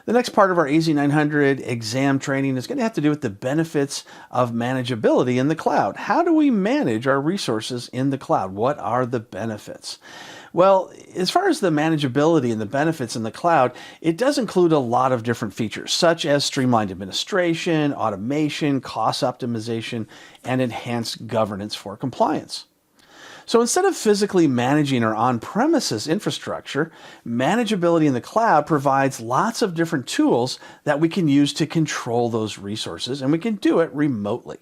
The next part of our AZ-900 exam training is going to have to do with the benefits of manageability in the cloud. How do we manage our resources in the cloud? What are the benefits? Well, as far as the manageability and the benefits in the cloud, it does include a lot of different features, such as streamlined administration, automation, cost optimization, and enhanced governance for compliance. So instead of physically managing our on-premises infrastructure, manageability in the cloud provides lots of different tools that we can use to control those resources, and we can do it remotely.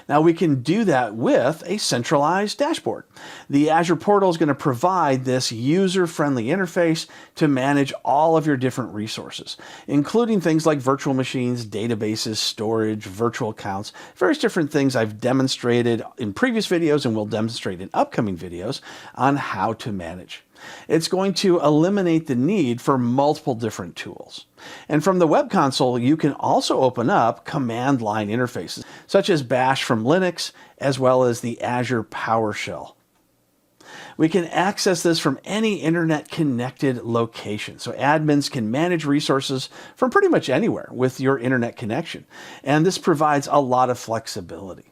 Now we can do that with a centralized dashboard. The Azure portal is going to provide this user-friendly interface to manage all of your different resources, including things like virtual machines, databases, storage, virtual accounts, various different things I've demonstrated in previous videos and will demonstrate in upcoming videos on how to manage. It's going to eliminate the need for multiple different tools. And from the web console, you can also open up command line interfaces, such as Bash from Linux, as well as the Azure PowerShell. We can access this from any internet-connected location. So admins can manage resources from pretty much anywhere with your internet connection. And this provides a lot of flexibility.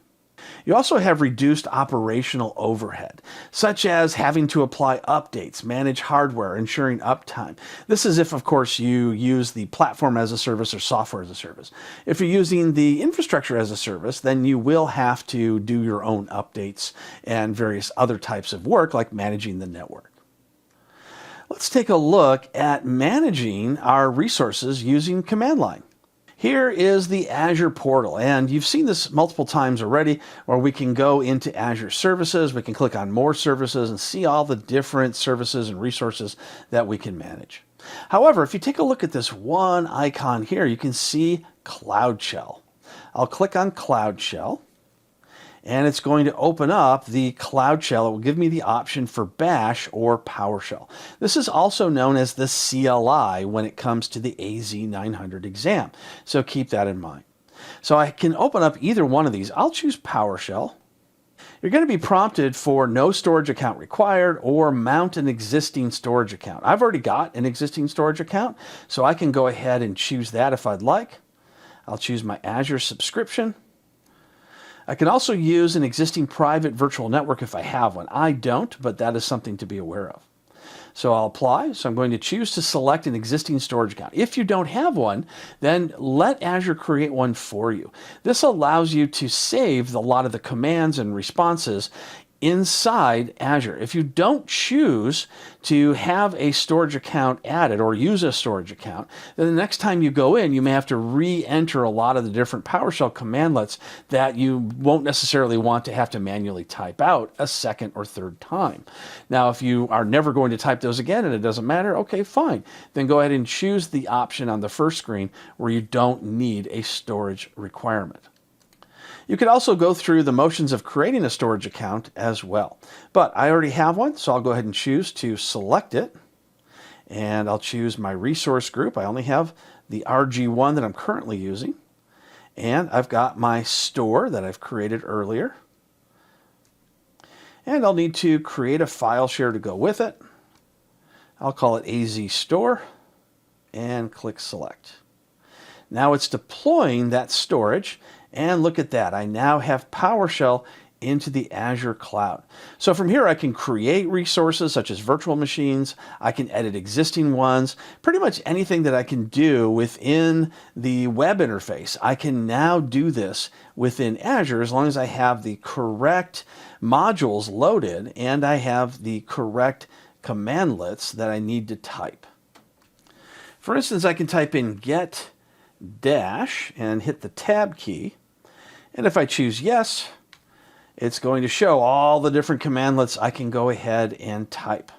You also have reduced operational overhead, such as having to apply updates, manage hardware, ensuring uptime. This is if, of course, you use the platform as a service or software as a service. If you're using the infrastructure as a service, then you will have to do your own updates and various other types of work, like managing the network. Let's take a look at managing our resources using command line. Here is the Azure portal, and you've seen this multiple times already, where we can go into Azure services, we can click on more services and see all the different services and resources that we can manage. However, if you take a look at this one icon here, you can see Cloud Shell. I'll click on Cloud Shell, and it's going to open up the Cloud Shell. It will give me the option for Bash or PowerShell. This is also known as the CLI when it comes to the AZ-900 exam, so keep that in mind. So I can open up either one of these. I'll choose PowerShell. You're going to be prompted for no storage account required or mount an existing storage account. I've already got an existing storage account, so I can go ahead and choose that if I'd like. I'll choose my Azure subscription. I can also use an existing private virtual network if I have one. I don't, but that is something to be aware of. So I'll apply. So I'm going to choose to select an existing storage account. If you don't have one, then let Azure create one for you. This allows you to save a lot of the commands and responses inside Azure. If you don't choose to have a storage account added or use a storage account, then the next time you go in, you may have to re-enter a lot of the different PowerShell commandlets that you won't necessarily want to have to manually type out a second or third time. Now, if you are never going to type those again and it doesn't matter, okay, fine. Then go ahead and choose the option on the first screen where you don't need a storage requirement. You could also go through the motions of creating a storage account as well. But I already have one, so I'll go ahead and choose to select it. And I'll choose my resource group. I only have the RG1 that I'm currently using. And I've got my store that I've created earlier. And I'll need to create a file share to go with it. I'll call it AZ Store and click Select. Now it's deploying that storage. And look at that, I now have PowerShell into the Azure cloud. So from here I can create resources such as virtual machines, I can edit existing ones, pretty much anything that I can do within the web interface. I can now do this within Azure as long as I have the correct modules loaded and I have the correct commandlets that I need to type. For instance, I can type in get dash and hit the tab key. And if I choose yes, it's going to show all the different commandlets I can go ahead and type.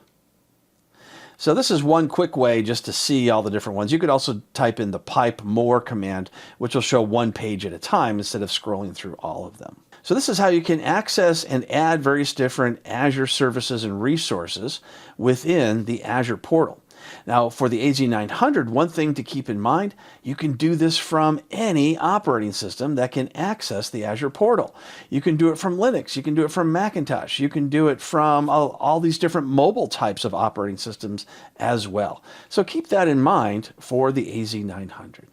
So this is one quick way just to see all the different ones. You could also type in the pipe more command, which will show one page at a time instead of scrolling through all of them. So this is how you can access and add various different Azure services and resources within the Azure portal. Now, for the AZ-900, one thing to keep in mind, you can do this from any operating system that can access the Azure portal. You can do it from Linux, you can do it from Macintosh, you can do it from all these different mobile types of operating systems as well. So keep that in mind for the AZ-900.